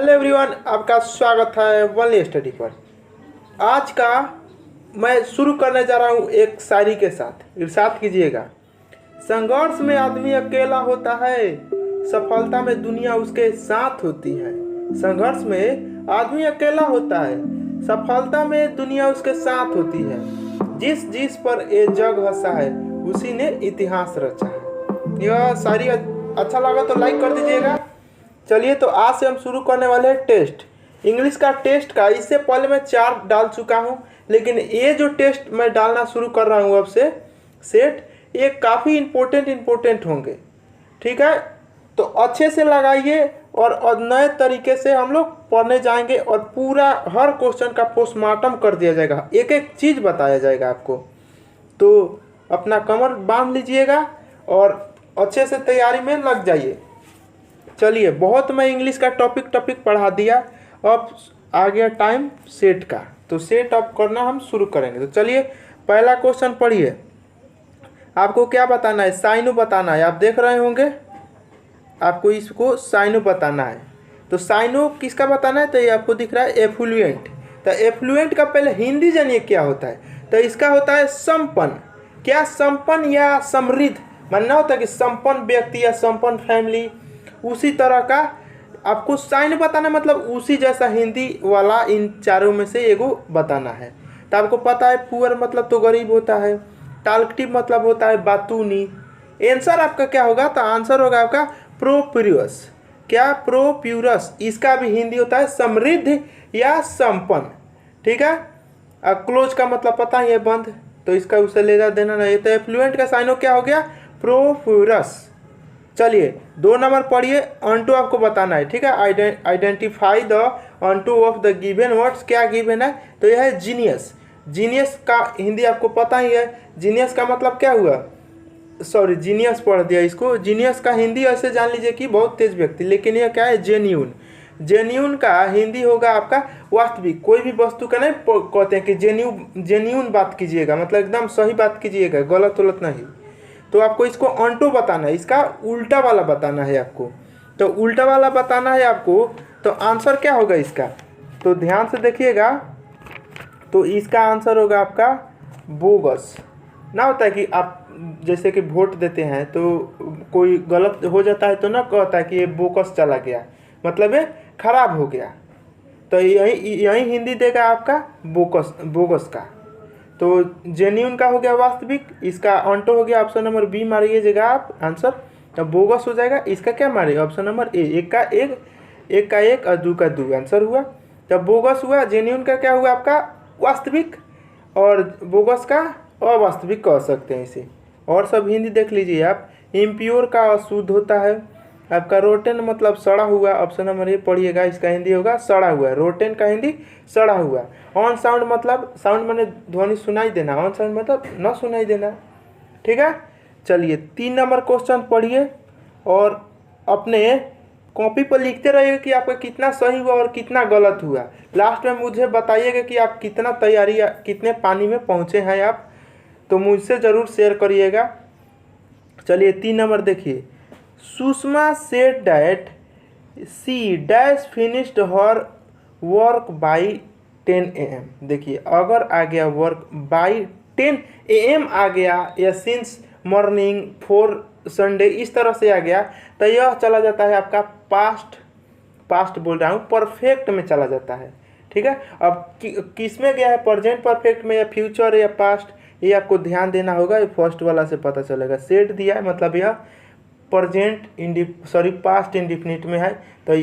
Hello everyone, आपका स्वागत है वनली स्टडी पर। आज का मैं शुरू करने जा रहा हूँ एक शायरी के साथ। इरशाद कीजिएगा। संघर्ष में आदमी अकेला होता है, सफलता में दुनिया उसके साथ होती है। संघर्ष में आदमी अकेला होता है, सफलता में दुनिया उसके साथ होती है। जिस जिस पर ये जग हंसा है, उसी ने इतिहास रचा है। यह शायरी अच्छा लगा तो लाइक कर दीजिएगा। चलिए, तो आज से हम शुरू करने वाले हैं टेस्ट, इंग्लिश का टेस्ट का। इससे पहले मैं 4 डाल चुका हूं, लेकिन ये जो टेस्ट मैं डालना शुरू कर रहा हूं अब से सेट, ये काफ़ी इम्पोर्टेंट होंगे। ठीक है, तो अच्छे से लगाइए और नए तरीके से हम लोग पढ़ने जाएंगे और पूरा हर क्वेश्चन का पोस्टमार्टम कर दिया जाएगा, एक एक चीज़ बताया जाएगा आपको। तो अपना कमर बांध लीजिएगा और अच्छे से तैयारी में लग जाइए। चलिए, बहुत मैं इंग्लिश का टॉपिक पढ़ा दिया, अब आ गया टाइम सेट का। तो सेट अप करना हम शुरू करेंगे। तो चलिए, पहला क्वेश्चन पढ़िए। आपको क्या बताना है? साइनो बताना है। आप देख रहे होंगे, आपको इसको साइनो बताना है। तो साइनो किसका बताना है? तो ये आपको दिख रहा है एफ्लुएंट। तो एफ्लुएंट का पहले हिंदी जानिए क्या होता है। तो इसका होता है संपन्न। क्या संपन्न या समृद्ध मानना होता है कि संपन्न व्यक्ति या संपन्न फैमिली, उसी तरह का आपको साइन बताना, मतलब उसी जैसा हिंदी वाला इन चारों में से एगो बताना है। तो आपको पता है पुअर मतलब तो गरीब होता है, टाल्कटिव मतलब होता है बातूनी। आंसर आपका क्या होगा? तो आंसर होगा आपका प्रोप्यूरस। क्या? प्रोप्यूरस। इसका भी हिंदी होता है समृद्ध या संपन्न। ठीक है, क्लोज का मतलब पता ही है, बंद। तो इसका उसे लेना देना नहीं। तो एफ्लुएंट का साइनो क्या हो गया? प्रोप्यूरस। चलिए, 2 नंबर पढ़िए। ऑनटू आपको बताना है। ठीक है, identify the onto of the given words. क्या गिवन है? तो यह है जीनियस। जीनियस का हिंदी आपको पता ही है। जीनियस का मतलब क्या हुआ? सॉरी, जीनियस पढ़ दिया इसको। जीनियस का हिंदी ऐसे जान लीजिए कि बहुत तेज व्यक्ति, लेकिन यह क्या है? जेन्यून। जेन्यून का हिंदी होगा आपका वास्तविक। कोई भी वस्तु का नहीं कहते हैं कि जेन्यून बात कीजिएगा, मतलब एकदम सही बात कीजिएगा, गलत उलट नहीं। तो आपको इसको ऑन्टो बताना है, इसका उल्टा वाला बताना है आपको। तो उल्टा वाला बताना है आपको। तो आंसर क्या होगा इसका? तो ध्यान से देखिएगा। तो इसका आंसर होगा आपका बोगस। ना होता है कि आप जैसे कि वोट देते हैं तो कोई गलत हो जाता है तो ना कहता है कि ये बोगस चला गया, मतलब ये खराब हो गया। तो यही हिंदी देगा आपका बोगस का। तो जेन्यून का हो गया वास्तविक। इसका ऑन्टो हो गया ऑप्शन नंबर बी मारिएगा आप आंसर। तो बोगस हो जाएगा। इसका क्या मारिएगा? ऑप्शन नंबर ए। एक का एक और 2 का 2 आंसर हुआ। तब बोगस हुआ। जेन्यून का क्या हुआ? आपका वास्तविक। और बोगस का अवास्तविक कह सकते हैं इसे। और सब हिंदी देख लीजिए आप। इम्प्योर का अशुद्ध होता है आपका। रोटेन मतलब सड़ा हुआ। ऑप्शन नंबर ए पढ़िएगा, इसका हिंदी होगा सड़ा हुआ। रोटेन का हिंदी सड़ा हुआ। ऑन साउंड मतलब साउंड माने ध्वनि सुनाई देना, ऑन साउंड मतलब न सुनाई देना। ठीक है, चलिए 3 नंबर क्वेश्चन पढ़िए और अपने कॉपी पर लिखते रहिएगा कि आपका कितना सही हुआ और कितना गलत हुआ। लास्ट में मुझे बताइएगा कि आप कितना तैयारी, कितने पानी में पहुँचे हैं आप। तो मुझसे ज़रूर शेयर करिएगा। चलिए 3 नंबर देखिए। Sushma said that she dash finished her work by 10 AM। देखिए, अगर आ गया वर्क बाई 10 AM आ गया, या सिंस मॉर्निंग फॉर संडे, इस तरह से आ गया, तो यह चला जाता है आपका पास्ट बोल रहा हूँ, परफेक्ट में चला जाता है। ठीक है, अब किस में गया है? प्रेजेंट परफेक्ट में या फ्यूचर या पास्ट, ये आपको ध्यान देना होगा। ये फर्स्ट वाला से पता चलेगा। सेट दिया है मतलब यह पास्ट इंडिफिनिट में है। तो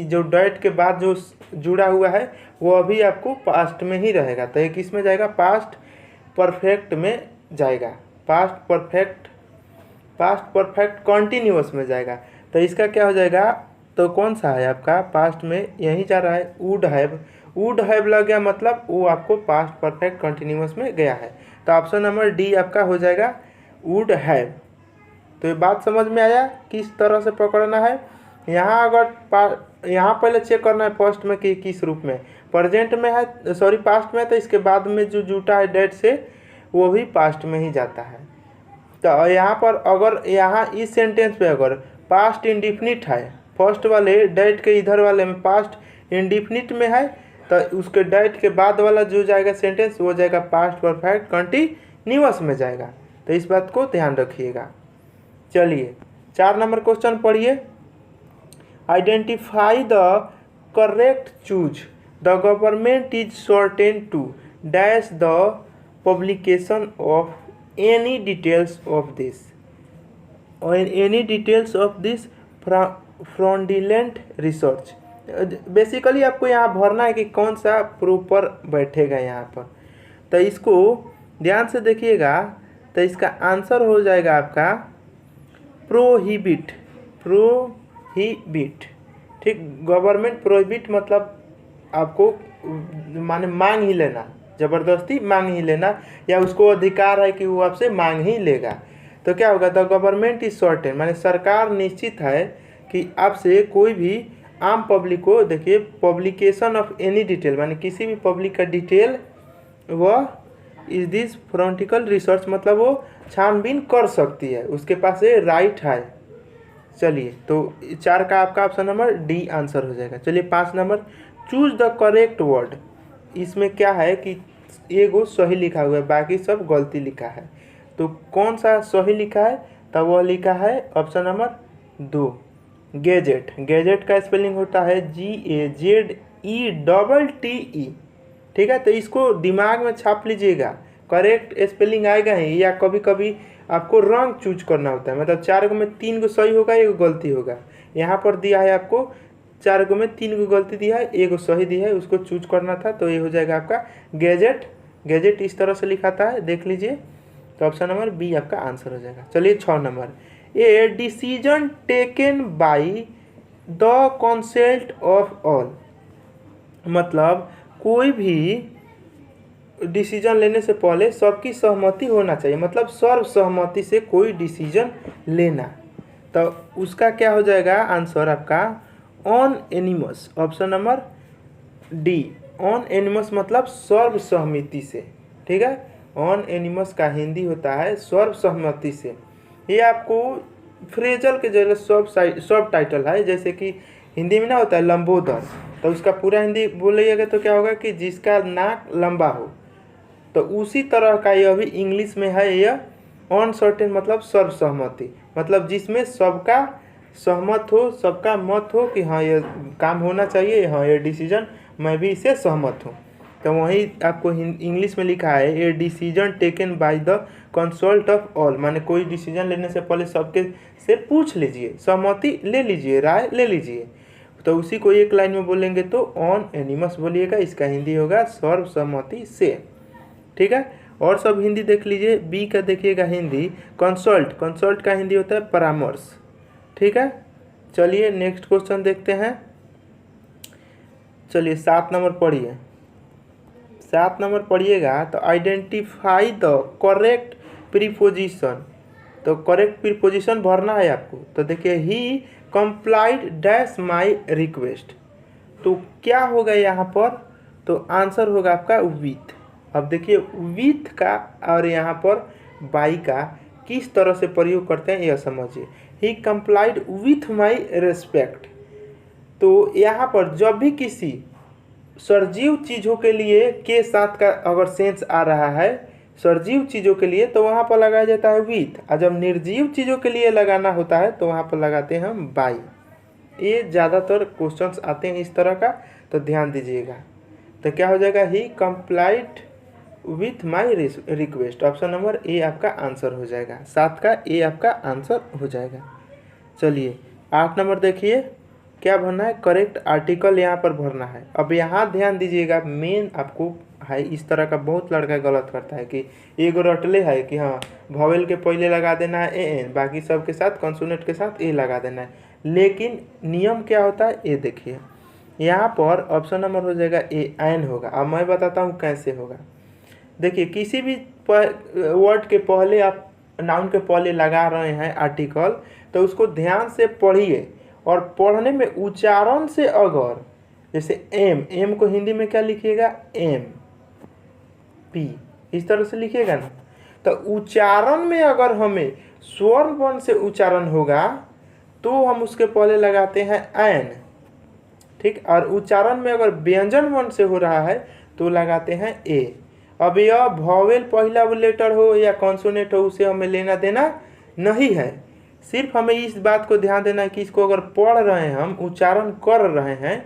जो डैट के बाद जो जुड़ा हुआ है वो अभी आपको पास्ट में ही रहेगा। तो ये किस में जाएगा? पास्ट परफेक्ट में जाएगा। पास्ट परफेक्ट कॉन्टिन्यूअस में जाएगा। तो इसका क्या हो जाएगा? तो कौन सा है आपका? पास्ट में यही जा रहा है। वुड हैव लग गया, मतलब वो आपको पास्ट परफेक्ट कॉन्टिन्यूअस में गया है। तो ऑप्शन नंबर डी आपका हो जाएगा वुड हैव। तो ये बात समझ में आया किस तरह से पकड़ना है। यहाँ अगर यहाँ पहले चेक करना है फर्स्ट में कि किस रूप में, प्रेजेंट में है, पास्ट में है, तो इसके बाद में जो जुटा है डेट से वो भी पास्ट में ही जाता है। तो यहाँ पर अगर यहाँ इस सेंटेंस पे अगर पास्ट इंडिफिनिट है, फर्स्ट वाले डेट के इधर वाले में पास्ट इंडिफिनिट में है तो उसके डैट के बाद वाला जो जाएगा सेंटेंस वो जाएगा पास्ट परफेक्ट कंटिन्यूअस में जाएगा। तो इस बात को ध्यान रखिएगा। चलिए 4 नंबर क्वेश्चन पढ़िए। Identify the correct choose the government is certain to dash the publication of any details of this fraudulent research. Basically आपको यहाँ भरना है कि कौन सा प्रॉपर बैठेगा यहाँ पर। तो इसको ध्यान से देखिएगा। तो इसका आंसर हो जाएगा आपका प्रोहिबिट। ठीक, गवर्नमेंट प्रोहिबिट मतलब आपको माने मांग ही लेना, ज़बरदस्ती मांग ही लेना, या उसको अधिकार है कि वो आपसे मांग ही लेगा। तो क्या होगा, द गवर्नमेंट इज सर्टेन माने सरकार निश्चित है कि आपसे कोई भी आम पब्लिक को, देखिए पब्लिकेशन ऑफ एनी डिटेल माने किसी भी पब्लिक का डिटेल वह इज दिस फ्रंटिकल रिसर्च मतलब वो छानबीन कर सकती है, उसके पास ये राइट है। चलिए तो 4 का आपका ऑप्शन नंबर डी आंसर हो जाएगा। चलिए 5 number choose the correct word. इसमें क्या है कि एगो सही लिखा हुआ है, बाकी सब गलती लिखा है। तो कौन सा सही लिखा है, तब वह लिखा है ऑप्शन नंबर 2 गैजेट। गैजेट का स्पेलिंग होता है GAZETE। ठीक है, तो इसको दिमाग में छाप लीजिएगा, करेक्ट स्पेलिंग आएगा ही, या कभी कभी आपको रॉन्ग चूज करना होता है, मतलब 4 में 3 को सही होगा, 1 गलती होगा। यहाँ पर दिया है आपको 4 में 3 को गलती दिया है, 1 सही दिया है, उसको चूज करना था। तो ये हो जाएगा आपका गैजेट। गैजेट इस तरह से लिखाता है, देख लीजिए। तो ऑप्शन नंबर बी आपका आंसर हो जाएगा। चलिए 6 number, a decision taken by the consult of all. मतलब कोई भी डिसीजन लेने से पहले सबकी सहमति होना चाहिए, मतलब सर्वसहमति से कोई डिसीजन लेना। तो उसका क्या हो जाएगा आंसर आपका on एनिमस, option number D. On एनिमस मतलब सर्वसहमति से। ठीक है, ऑन एनिमस का हिंदी होता है सर्वसहमति से। ये आपको फ्रेजल के जरिए सब टाइटल है, जैसे कि हिंदी में ना होता है लंबोदर, तो उसका पूरा हिंदी बोलिएगा तो क्या होगा कि जिसका नाक लंबा हो। तो उसी तरह का यह भी इंग्लिश में है, यह ऑन सर्टेन मतलब सर्वसहमति, मतलब जिसमें सबका सहमत हो, सबका मत हो कि हाँ ये काम होना चाहिए, हाँ ये डिसीजन मैं भी इसे सहमत हूँ। तो वहीं आपको इंग्लिश में लिखा है a decision taken by the consult of all, माने कोई डिसीजन लेने से पहले सबके से पूछ लीजिए, सहमति ले लीजिए, राय ले लीजिए। तो उसी को एक लाइन में बोलेंगे तो ऑन एनिमस बोलिएगा, इसका हिंदी होगा सर्वसहमति से। ठीक है, और सब हिंदी देख लीजिए। बी का देखिएगा हिंदी कंसल्ट, कंसल्ट का हिंदी होता है परामर्श। ठीक है, चलिए नेक्स्ट क्वेश्चन देखते हैं। चलिए 7 नंबर पढ़िए। 7 नंबर पढ़िएगा तो आइडेंटिफाई द करेक्ट प्रीपोजिशन। तो करेक्ट प्रीपोजिशन भरना है आपको। तो देखिए ही कंप्लाइड डैश माई रिक्वेस्ट। तो क्या होगा यहाँ पर, तो आंसर होगा आपका विथ। अब देखिए विथ का और यहाँ पर बाई का किस तरह से प्रयोग करते हैं यह समझिए। ही कंप्लाइड विथ माई रेस्पेक्ट। तो यहाँ पर जब भी किसी सजीव चीज़ों के लिए के साथ का अगर सेंस आ रहा है सजीव चीज़ों के लिए, तो वहाँ पर लगाया जाता है विथ, और जब निर्जीव चीज़ों के लिए लगाना होता है तो वहाँ पर लगाते हैं हम बाई। ये ज़्यादातर क्वेश्चंस आते हैं इस तरह का, तो ध्यान दीजिएगा। तो क्या हो जाएगा, he complied with my request. Option number A आपका आंसर हो जाएगा। 7 का ए आपका आंसर हो जाएगा। चलिए 8 नंबर देखिए, क्या भरना है, करेक्ट आर्टिकल यहाँ पर भरना है। अब यहाँ ध्यान दीजिएगा, मेन आपको है, इस तरह का बहुत लड़का गलत करता है कि एगो रटले है कि हाँ भवेल के पहले लगा देना है एन, बाकी सब के साथ कंसोनेंट के साथ ए लगा देना है। लेकिन नियम क्या होता है ये देखिए, यहाँ पर ऑप्शन नंबर हो जाएगा ए एन होगा। अब मैं बताता हूँ कैसे होगा। देखिए किसी भी वर्ड के पहले आप नाउन के पहले लगा रहे हैं आर्टिकल, तो उसको ध्यान से पढ़िए, और पढ़ने में उच्चारण से अगर जैसे एम, एम को हिंदी में क्या लिखिएगा, एम पी, इस तरह से लिखिएगा ना। तो उच्चारण में अगर हमें स्वर वर्ण से उच्चारण होगा तो हम उसके पहले लगाते हैं एन। ठीक। और उच्चारण में अगर व्यंजन वर्ण से हो रहा है तो लगाते हैं ए। अब यह वॉवेल पहला लेटर हो या कॉन्सोनेंट हो उसे हमें लेना देना नहीं है। सिर्फ हमें इस बात को ध्यान देना है कि इसको अगर पढ़ रहे हैं हम, उच्चारण कर रहे हैं,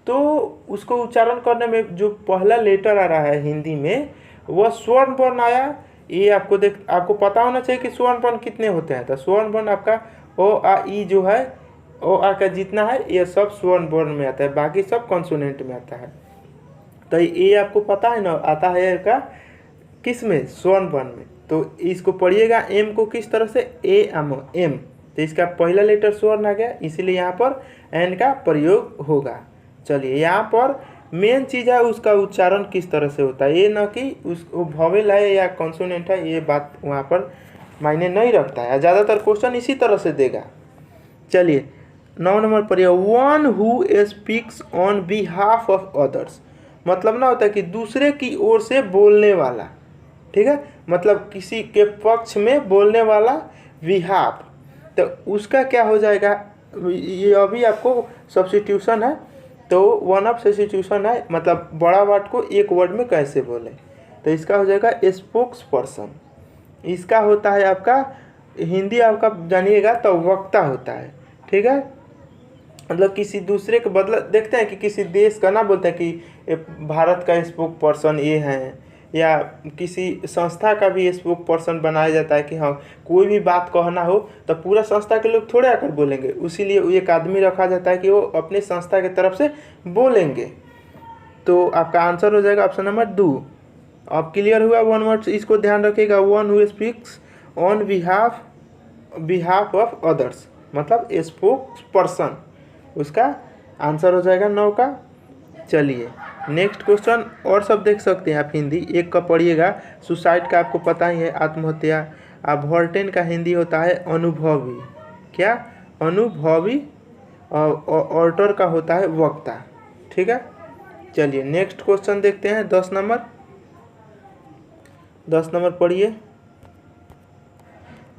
तो उसको उच्चारण करने में जो पहला लेटर आ रहा है हिंदी में वह स्वर्ण वर्ण आया। ये आपको पता होना चाहिए कि स्वर्ण वर्ण कितने होते हैं। तो स्वर्ण वर्ण आपका ओ आ ई जो है, ओ आ का जितना है ये सब स्वर्ण वर्ण में आता है, बाकी सब कॉन्सोनेंट में आता है। तो ये आपको पता है ना, आता है का किस में, स्वर्ण वर्ण में। तो इसको पढ़िएगा एम को किस तरह से, ए एम। तो इसका पहला लेटर स्वर्ण आ गया, इसीलिए यहाँ पर एन का प्रयोग होगा। चलिए यहाँ पर मेन चीज़ है उसका उच्चारण किस तरह से होता है, ये ना कि उस वॉवेल है या कॉन्सोनेंट है, ये बात वहाँ पर मायने नहीं रखता है। ज़्यादातर क्वेश्चन इसी तरह से देगा। चलिए 9 नंबर पढ़िए, one who speaks on behalf of others. मतलब ना होता है कि दूसरे की ओर से बोलने वाला, ठीक है, मतलब किसी के पक्ष में बोलने वाला, बिहाफ। तो उसका क्या हो जाएगा, ये अभी आपको सब्स्टिट्यूशन है, तो वन ऑफ सब्स्टिट्यूशन है, मतलब बड़ा वर्ड को एक वर्ड में कैसे बोले। तो इसका हो जाएगा स्पोक्स पर्सन। इसका होता है आपका हिंदी आपका जानिएगा तो वक्ता होता है, ठीक है। मतलब किसी दूसरे के बदला देखते हैं कि किसी देश का ना बोलते हैं कि भारत का स्पोक पर्सन ये हैं, या किसी संस्था का भी स्पोक पर्सन बनाया जाता है कि हाँ कोई भी बात कहना हो तो पूरा संस्था के लोग थोड़े आकर बोलेंगे, उसीलिए एक आदमी रखा जाता है कि वो अपने संस्था की तरफ से बोलेंगे। तो आपका आंसर हो जाएगा ऑप्शन नंबर 2। अब क्लियर हुआ वन वर्ड, इसको ध्यान रखिएगा, one who speaks on behalf of others, मतलब स्पोक पर्सन, उसका आंसर हो जाएगा 9 का। चलिए नेक्स्ट क्वेश्चन, और सब देख सकते हैं आप हिंदी। एक का पढ़िएगा, सुसाइड का आपको पता ही है, आत्महत्या। अब वॉल्टेन का हिंदी होता है अनुभवी, क्या, अनुभवी। और ऑर्टर का होता है वक्ता, ठीक है। चलिए नेक्स्ट क्वेश्चन देखते हैं, 10 नंबर। 10 नंबर पढ़िए,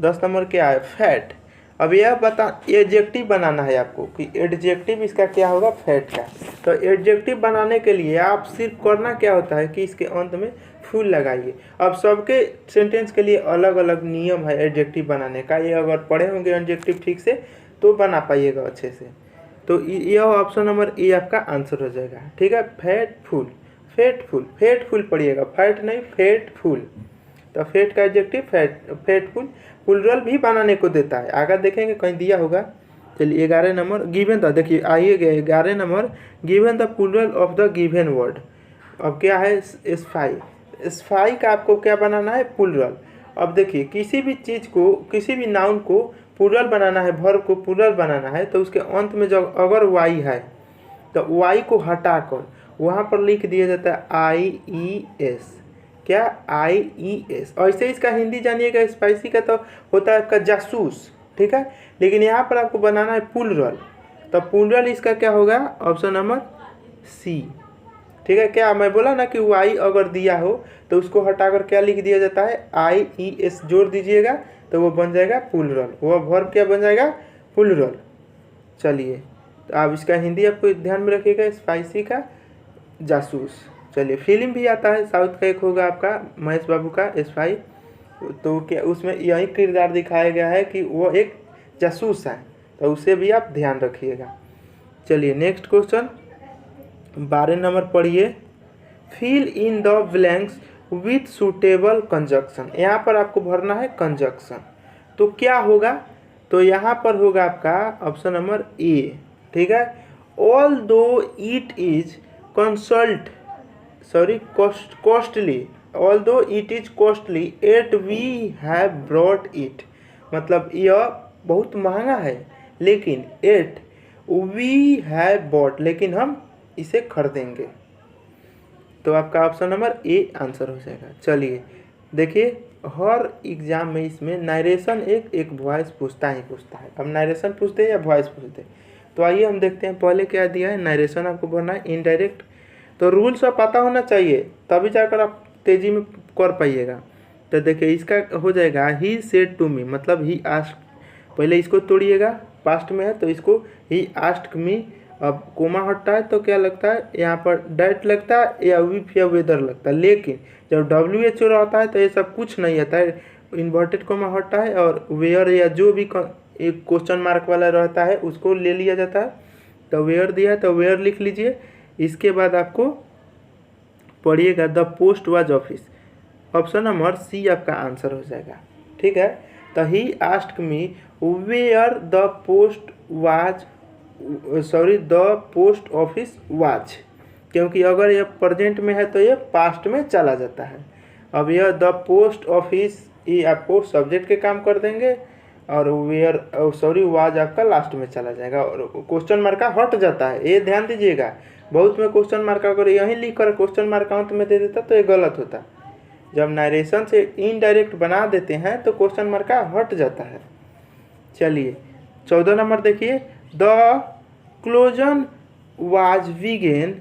10 नंबर क्या है, फैट। अब यह बता, एडजेक्टिव बनाना है आपको कि एडजेक्टिव इसका क्या होगा, फैट का। तो एडजेक्टिव बनाने के लिए आप सिर्फ करना क्या होता है कि इसके अंत में फुल लगाइए। अब सबके सेंटेंस के लिए अलग अलग नियम है एडजेक्टिव बनाने का, ये अगर पढ़े होंगे एडजेक्टिव ठीक से तो बना पाइएगा अच्छे से। तो यह ऑप्शन नंबर ए आपका आंसर हो जाएगा, ठीक है। फैटफुल, फेटफुल, फेटफुल पढ़िएगा, फैट नहीं फेटफुल। तो फेट का एडजेक्टिव फेटफुल, प्लुरल भी बनाने को देता है, आगे देखेंगे कहीं दिया होगा। चलिए 11 नंबर, गिवन द, देखिए आइए 11 number, given the plural of the given word. अब क्या है, स्पाई। स्पाई का आपको क्या बनाना है, प्लुरल। अब देखिए किसी भी चीज़ को, किसी भी नाउन को प्लुरल बनाना है, वर्ब को प्लुरल बनाना है, तो उसके अंत में जब अगर वाई है तो वाई को हटाकर वहाँ पर लिख दिया जाता है IES, क्या, IES। ऐसे इसका हिंदी जानिएगा, स्पाइसी का तो होता है आपका जासूस, ठीक है। लेकिन यहाँ पर आपको बनाना है प्लुरल, तो प्लुरल इसका क्या होगा, ऑप्शन नंबर सी, ठीक है। क्या मैं बोला ना कि वाई अगर दिया हो तो उसको हटाकर क्या लिख दिया जाता है, IES जोड़ दीजिएगा तो वो बन जाएगा प्लुरल, वो वर्ब क्या बन जाएगा, प्लुरल। चलिए तो आप इसका हिंदी आपको ध्यान में रखिएगा, स्पाइसी का जासूस। चलिए फिल्म भी आता है, साउथ का एक होगा आपका महेश बाबू का स्पाई, तो क्या उसमें यही किरदार दिखाया गया है कि वो एक जासूस है, तो उसे भी आप ध्यान रखिएगा। चलिए नेक्स्ट क्वेश्चन 12 नंबर पढ़िए, fill in the blanks with suitable conjunction. यहाँ पर आपको भरना है कंजक्शन, तो क्या होगा, तो यहाँ पर होगा आपका ऑप्शन नंबर ए, ठीक है। ऑल दो it is costly, although it is costly yet we have brought it, मतलब यह बहुत महंगा है लेकिन yet we have bought, लेकिन हम इसे खरीदेंगे। तो आपका ऑप्शन नंबर ए आंसर हो जाएगा। चलिए देखिए हर एग्जाम में इसमें नरेशन एक वॉइस पूछता है। अब नरेशन पूछते हैं या वॉइस पूछते हैं, तो आइए हम देखते हैं। पहले क्या दिया है, नरेशन आपको भरना है, इनडायरेक्ट। तो रूल्स सब पता होना चाहिए तभी जाकर आप तेज़ी में कर पाइएगा। तो देखिए इसका हो जाएगा ही सेड टू मी, मतलब ही आस्क। पहले इसको तोड़िएगा, पास्ट में है तो इसको ही आस्क मी अब कोमा हटता है तो क्या लगता है, यहाँ पर डेट लगता है या विफ या वेदर लगता है। लेकिन जब WHO रहता है तो ये सब कुछ नहीं आता है, इन्वर्टेड कोमा हटता है और वेयर या जो भी एक क्वेश्चन मार्क वाला रहता है उसको ले लिया जाता है। तो वेयर दिया है तो वेयर लिख लीजिए। इसके बाद आपको पढ़िएगा the post was office, option number C आपका आंसर हो जाएगा। ठीक है, तो he asked me where the post was, the post office was, क्योंकि अगर यह प्रेजेंट में है तो ये पास्ट में चला जाता है। अब यह द पोस्ट ऑफिस ये आपको सब्जेक्ट के काम कर देंगे और वेयर वाज आपका लास्ट में चला जाएगा और क्वेश्चन मार्क का हट जाता है, ये ध्यान दीजिएगा। बहुत में क्वेश्चन मार्क अगर यहीं लिख कर क्वेश्चन मार्क अंत में दे देता तो ये गलत होता। जब नरेशन से इनडायरेक्ट बना देते हैं तो क्वेश्चन मार्क का हट जाता है। चलिए 14 नंबर देखिए, द क्लोजन वाज विगेन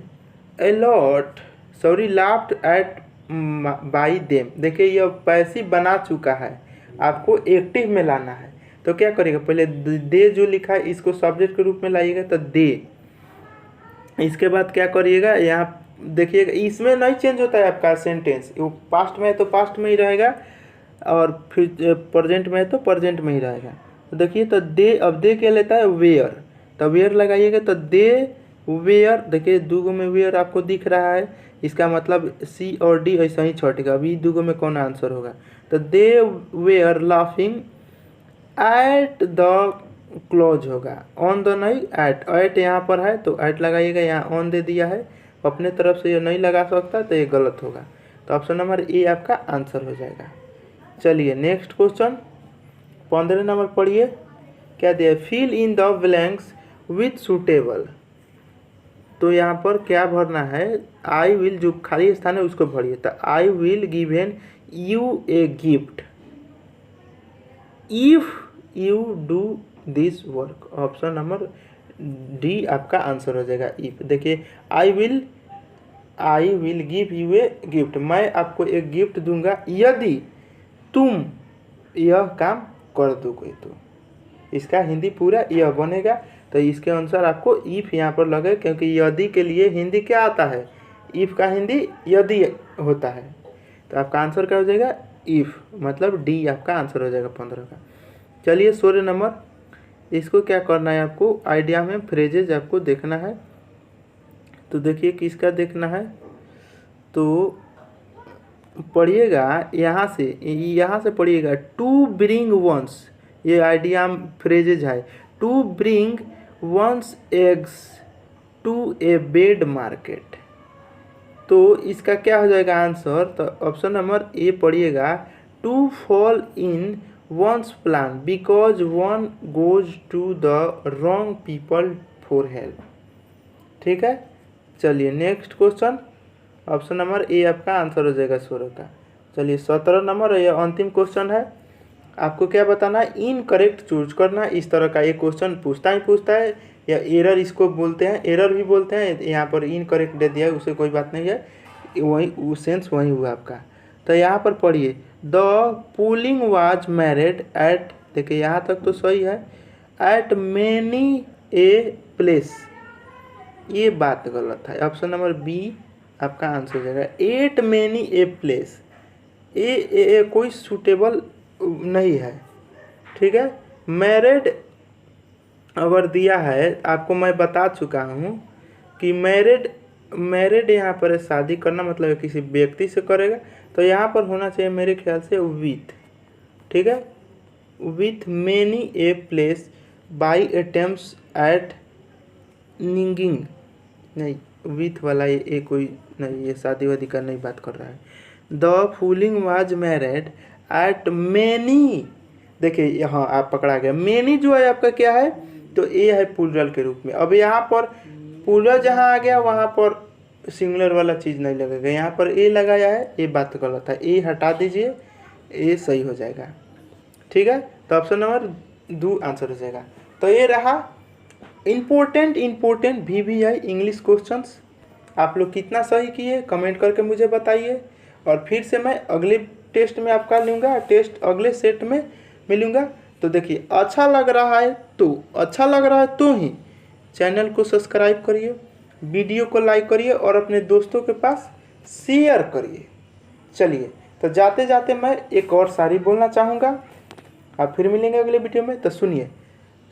a lot laughed at by them. देखिए यह पैसिव बना चुका है, आपको एक्टिव में लाना है। तो क्या करिएगा, पहले दे जो लिखा है इसको सब्जेक्ट के रूप में लाइएगा तो दे। इसके बाद क्या करिएगा, यहाँ देखिएगा इसमें नहीं चेंज होता है आपका सेंटेंस, वो पास्ट में है तो पास्ट में ही रहेगा और फिर प्रेजेंट में है तो प्रेजेंट में ही रहेगा। तो देखिए तो दे, अब दे क्या लेता है वेयर, तो वेयर लगाइएगा तो दे वेयर। देखिए दूगो में वेयर आपको दिख रहा है, इसका मतलब सी और डी ऐसा ही छटेगा। अभी दूगो में कौन आंसर होगा, तो they were laughing at the clown होगा, ऑन द नहीं एट, एट यहाँ पर है तो एट लगाइएगा, यहाँ ऑन दे दिया है, अपने तरफ से ये नहीं लगा सकता तो ये गलत होगा। तो ऑप्शन नंबर ए आपका आंसर हो जाएगा। चलिए नेक्स्ट क्वेश्चन 15 नंबर पढ़िए, क्या दिया, fill in the blanks with suitable. तो यहाँ पर क्या भरना है, आई विल, जो खाली स्थान है उसको भरिए। तो I will given U a gift if you do this work, option number D आपका आंसर हो जाएगा इफ। देखिए I will give U a gift, मैं आपको एक गिफ्ट दूंगा यदि तुम यह काम कर दोगे। तो इसका हिंदी पूरा यह बनेगा। तो इसके अनुसार आपको इफ यहाँ पर लगे, क्योंकि यदि के लिए हिंदी क्या आता है, इफ का हिंदी यदि होता है। तो आपका आंसर क्या हो जाएगा, इफ, मतलब डी आपका आंसर हो जाएगा 15 का। चलिए 16 नंबर, इसको क्या करना है आपको, आइडिया में फ्रेजेज आपको देखना है। तो देखिए किसका देखना है, तो पढ़िएगा यहाँ से पढ़िएगा, टू ब्रिंग वंस, ये आइडिया फ्रेजेज है। To bring one's eggs to a bad market, तो इसका क्या हो जाएगा आंसर, तो ऑप्शन नंबर ए पढ़िएगा, to fall in one's plan because one goes to the wrong people for help. ठीक है, चलिए next question, option number A आपका आंसर हो जाएगा 16 का। चलिए 17 नंबर, ये अंतिम क्वेश्चन है। आपको क्या बताना है, इनकरेक्ट चूज करना। इस तरह का एक क्वेश्चन पूछता है, या एरर इसको बोलते हैं, एरर भी बोलते हैं। यहाँ पर इनकरेक्ट दे दिया है, उससे कोई बात नहीं है, वही सेंस वही हुआ आपका। तो यहाँ पर पढ़िए, the pulling was married eight, देखिए यहाँ तक तो सही है, एट मैनी ए प्लेस, ये बात गलत है। ऑप्शन नंबर बी आपका आंसर हो जाएगा, एट मैनी ए प्लेस, ए कोई सूटेबल नहीं है। ठीक है, मैरिड अगर दिया है, आपको मैं बता चुका हूँ कि मैरिड यहाँ पर शादी करना मतलब किसी व्यक्ति से करेगा, तो यहाँ पर होना चाहिए मेरे ख्याल से विथ। ठीक है, with many a place by attempts at निंगिंग, नहीं विथ वाला ये कोई नहीं, ये शादी वादी का नहीं बात कर रहा है। The fooling was married eight many, देखिए यहाँ आप पकड़ा गया, मैनी जो है आपका क्या है, तो ए है प्लूरल के रूप में। अब यहाँ पर प्लूरल जहाँ आ गया वहाँ पर सिंगुलर वाला चीज़ नहीं लगेगा, यहाँ पर ए लगाया है, ये बात गलत है, ए हटा दीजिए, ए सही हो जाएगा। ठीक है, तो ऑप्शन नंबर 2 आंसर हो जाएगा। तो ये रहा इम्पोर्टेंट VVI इंग्लिश क्वेश्चंस। आप लोग कितना सही किए कमेंट करके मुझे बताइए, और फिर से मैं अगले टेस्ट में आपका लूँगा, टेस्ट अगले सेट में मिलूँगा। तो देखिए अच्छा लग रहा है तो ही चैनल को सब्सक्राइब करिए, वीडियो को लाइक करिए और अपने दोस्तों के पास शेयर करिए। चलिए तो जाते जाते मैं एक और शायरी बोलना चाहूँगा। आप फिर मिलेंगे अगले वीडियो में, तो सुनिए।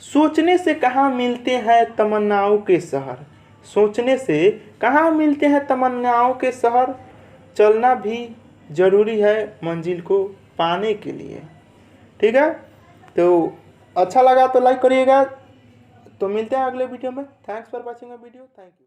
सोचने से कहाँ मिलते हैं तमन्नाओं के शहर, सोचने से कहाँ मिलते हैं तमन्नाओं के शहर, चलना भी ज़रूरी है मंजिल को पाने के लिए। ठीक है, तो अच्छा लगा तो लाइक करिएगा। तो मिलते हैं अगले वीडियो में। Thanks for watching a video. Thank you.